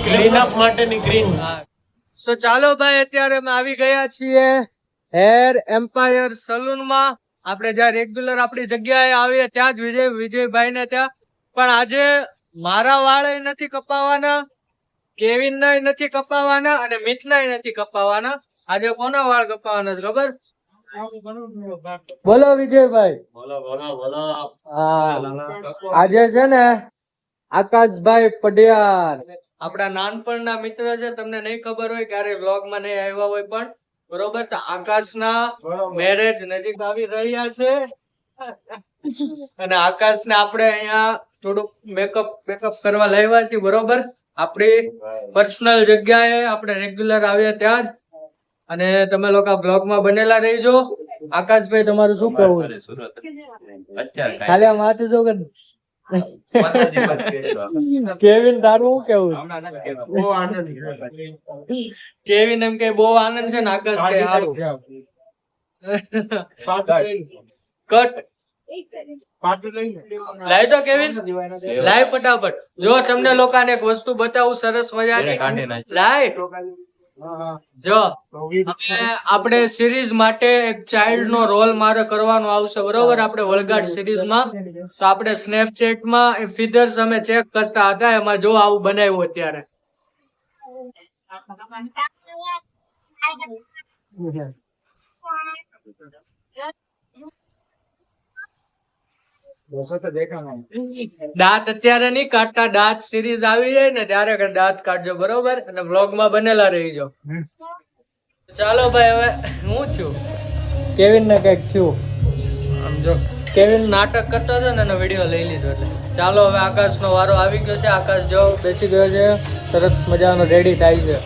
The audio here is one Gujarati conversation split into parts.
ક્લીન અપ માટેની ક્રીમ. તો ચાલો ભાઈ, અત્યારે અમે આવી ગયા છીએ હેર એમ્પાયર સલૂન માં. આપણે જ્યાં રેગ્યુલર આપણી જગ્યાએ આવીએ ત્યાં જ વિજયભાઈ ને ત્યાં. પણ આજે મારા વાળ નથી કપાવાના, કેવિન ના નથી કપાવાના અને મિત ના નથી કપાવાના. આજે કોના વાળ કપાવાના છે ખબર? બોલો વિજયભાઈ. બોલો. હા, આજે છે ને આકાશભાઈ પડિયાર આપડા નાનપણના મિત્ર છે. તમને નહીં ખબર હોય, ક્યારે વ્લોગ માં નહીં આવ્યા હોય, પણ બરોબર. તો આકાશના મેરેજ નજીક આવી રહ્યા છે અને આકાશને આપણે અહીંયા થોડુંક મેકઅપ કરવા લાવ્યા છીએ, બરોબર. આપણી પર્સનલ જગ્યાએ આપણે રેગ્યુલર આવ્યા ત્યાં જ. અને તમે લોકો બ્લોગ માં બનેલા રહીજો. આકાશભાઈ, તમારું શું કહેવું? ખાલી આમ હાથ જો કે કેવિન, તારું શું કેવું? કેવિન એમ કે બહુ આનંદ છે ને, આકાશ કે સારું કટ લાય તો કેવિન, લાય ફટાફટ. જો તમને લોકોને એક વસ્તુ બતાવું સરસ મજાની, લાય. જો આપણે સિરીઝ માટે એક ચાઇલ્ડ નો રોલ મારે કરવાનો આવશે, બરોબર. આપણે વળગાડ સિરીઝ માં. તો આપણે સ્નેપચેટ માં ફીચર્સ અમે ચેક કરતા હતા, એમાં જો આવું બનાવ્યું અત્યારે. દાંત અત્યારે નહીં કાઢતા, દાંત સિરીઝ આવી જાય ને ત્યારે દાંત કાઢજો, બરોબર. અને વ્લોગ માં બનેલા રહીજો. ચાલો ભાઈ, હવે શું થયું? કેવિન ને કઈક થયું. સમજો, કેવિન નાટક કરતો હતો ને, એનો વિડીયો લઈ લીધો. એટલે ચાલો, હવે આકાશ નો વારો આવી ગયો છે. આકાશ જો બેસી ગયો છે, સરસ મજાનો રેડી થાય છે.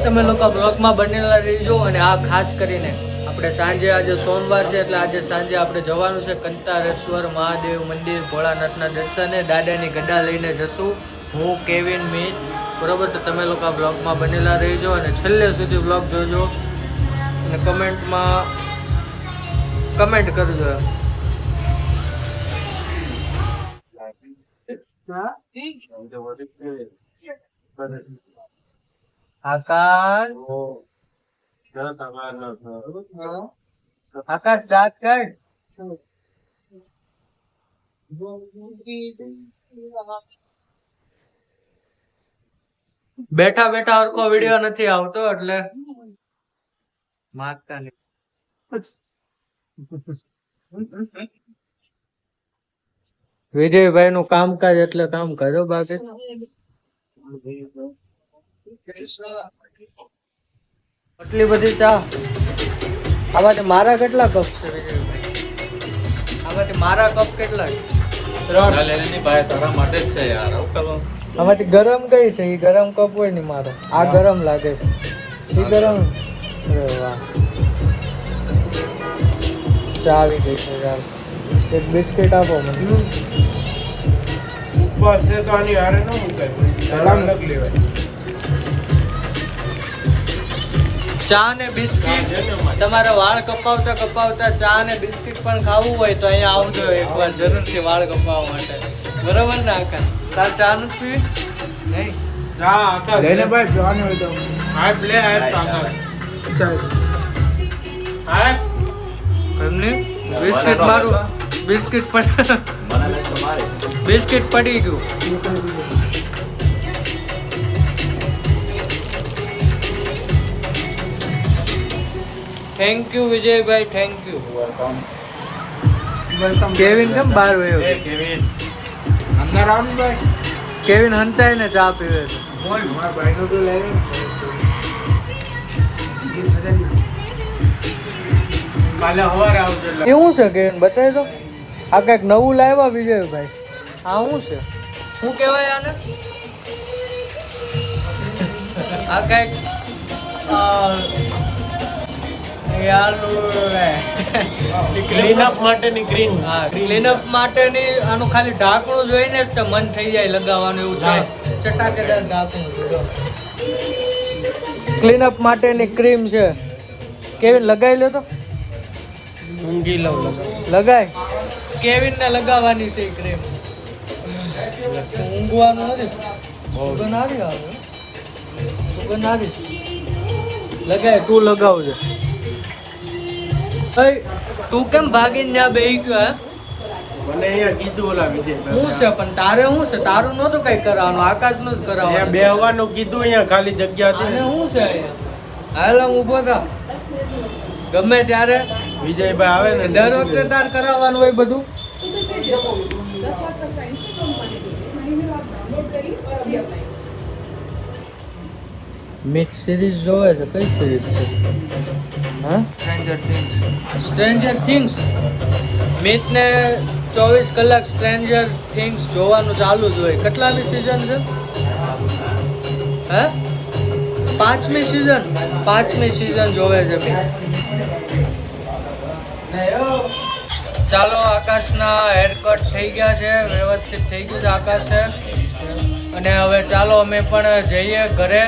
તમે લોકો બ્લોગ માં બનેલા રહીજો. અને આ ખાસ કરીને આપણે સાંજે, આજે સોમવાર છે એટલે આજે સાંજે આપણે જવાનું છે કંતારેશ્વર મહાદેવ મંદિર, ભોળાનાથના દર્શને. દાદાની ગદા લઈને જશું, હું, કેવિન, મિત, બરોબર. તો તમે લોકો બ્લોગમાં બનેલા રહીજો અને છેલ્લે સુધી બ્લોગ જોજો અને કમેન્ટમાં કમેન્ટ કરજો. આકાશ, આકાશ દાંત કાઢ. બેઠા બેઠા હરખો વિડીયો નથી આવતો એટલે માગતા નહીં. વિજયભાઈ નું કામકાજ એટલે કામકાજ, બાકી આટલી બધી ચા. આમાંથી મારા કેટલા કપ છે વિજયભાઈ? આમાંથી મારા કપ કેટલા છે? 3. ભાઈ, તારા માટે જ છે યાર. આમાંથી ગરમ કઈ છે? એ ગરમ કપ હોય ને મારો. આ ગરમ લાગે છે, એ ગરમ. અરે વાહ, ચા આવી ગઈ છે યાર. એક બિસ્કિટ આપો મને. બસ એ તો આની હારે ન મુકાય, અલગ લેવાય. ચા ને બિસ્કિટ. તમારે વાળ કપાવતા કપાવતા ચા ને બિસ્કિટ પણ ખાવું હોય તો અહીંયા આવજો એકવાર જરૂરથી વાળ કપાવવા માટે, બરોબર ને આકાશ? તાર ચા નથી પીવી? નહીં, ચા આકાશ લઈને ભાઈ પીવાનું હોય તો આ પ્લે આ આકાશ ચાલ. આ એમને બિસ્કિટ મારું, બિસ્કિટ પણ બિસ્કિટ પડી ગયું. Thank you Vijaybhai, thank you. Welcome. Kevin કેમ બહાર વયો? કેવિન અંદર આવ ને ભાઈ. કેવિન હંતાય ને ચા પીવે છે. બોલ મારા ભાઈનું તો લઈ લે. કાલે સવારે આવજો. એ શું છે કેવિન, બતાવી દો. આ કઈક નવું લાવ્યા વિજયભાઈ. આ શું છે? શું કહેવાય આને? આ કઈક ક્લીનઅપ માટેની ક્રીમ. હા, ક્લીનઅપ માટેની. આનું ખાલી ઢાંકણું જોઈને જ તો મન થઈ જાય લગાવવાનું, એવું છે. ચટાકેદાર ઢાંકણું છે. ક્લીનઅપ માટેની ક્રીમ છે. કેવિન લગાવી લે તો. ઊંઘી લઉં લગાય. કેવિન ને લગાવવાની છે ક્રીમ. ઊંઘવાનું નથી. સુગંધ હારી આવે. સુગંધ હારી છે. લગાય તું લગાવજે. તું કેમ ભાગીને ત્યાં બેહી ગયો હે? મને અહીંયા કીધું ઓલા વિજયભાઈ. શું છે પણ તારે શું છે? તારું નહોતું કઈ કરાવવાનું, આકાશનું જ અહીંયા કરાવવાનું. બેહવાનું કીધું, અહીંયા ખાલી જગ્યા હતી આને ને. શું છે અહીંયા? હાલ હું ઊભો થા. ગમે ત્યારે વિજયભાઈ આવે ને દર વખતે તાર કરાવવાનું હોય બધું. મિક્સ સિરીઝ જોવે છે. કઈ સિરીઝ છે? હા, સ્ટ્રેન્જર થિંગ્સ. મિતને 24 કલાક સ્ટ્રેન્જર થિંગ્સ જોવાનું ચાલુ જ હોય. કેટલામી સિઝન છે? હે? 5મી સિઝન. 5મી સિઝન જોવે છે મિત. ચાલો, આકાશના હેર કટ થઈ ગયા છે, વ્યવસ્થિત થઈ ગયું છે આકાશે. અને હવે ચાલો અમે પણ જઈએ ઘરે.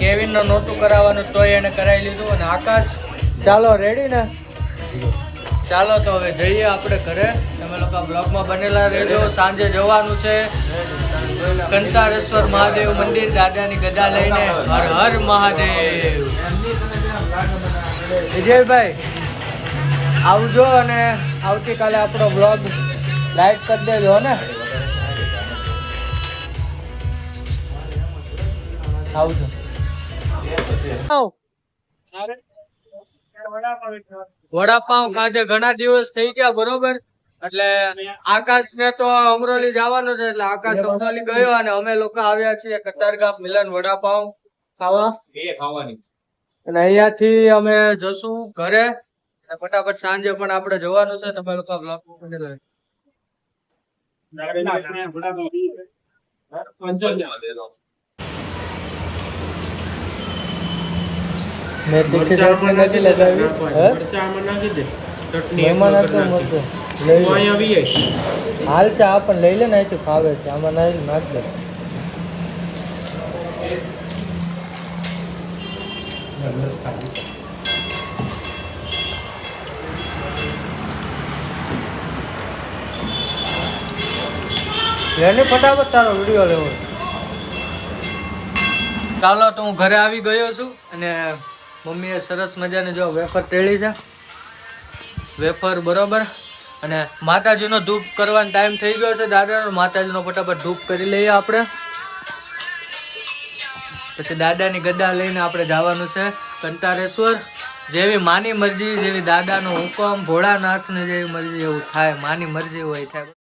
કેવિનનું નહોતું કરાવવાનું તોય એને કરાવી લીધું. અને આકાશ ચાલો રેડી ને? ચાલો તો હવે જઈએ આપણે ઘરે. તમે લોકો બ્લોગમાં બનેલા રહેજો. સાંજે જવાનું છે કંતારેશ્વર મહાદેવ મંદિર, દાદાની ગદા લઈને. હર હર મહાદેવ. વિજયભાઈ આવજો અને આવતીકાલે આપણો બ્લોગ લાઈક કરી દેજો ને. આવજો. વડાપાઉં ખાધે ઘણા દિવસ થઈ ગયા, બરોબર. એટલે આકાશ ને તો અમરોલી જવાનું છે, એટલે આકાશ અમરોલી ગયો અને અમે લોકો આવ્યા છીએ કતારગામ મિલન વડાપાઉં ખાવા. અને અહીંયાથી અમે જશું ઘરે. અને ફટાફટ સાંજે પણ આપણે જવાનું છે. તમે લોકો બ્લોગ બનેલા. મેં તીખી ચટણી નથી લગાવી. મરચામાં નાખી દે ચટણી. એમાં નાખતો મસ્ત. લઈ લે. અહીંયા વીએ. હાલ છે આ પણ લઈ લે ને, અહીંથી ફાવે છે. આમાં નાખ દે. એને ફટાફટ તારો વિડીયો લેવો. ચાલો તો હું ઘરે આવી ગયો છું અને મમ્મીએ સરસ મજાની જો વેફર તેડી છે. વેફર બરોબર. અને માતાજીનો ધૂપ કરવાનો ટાઈમ થઈ ગયો છે દાદાનો. માતાજીનો ફટાફટ ધૂપ કરી લઈએ આપણે. પછી દાદાની ગદા લઈને આપણે જવાનું છે કંતારેશ્વર. જેવી માની મરજી, જેવી દાદાનો હુકમ, ભોળાનાથની જેવી મરજી એવું થાય. માની મરજી હોય થાય.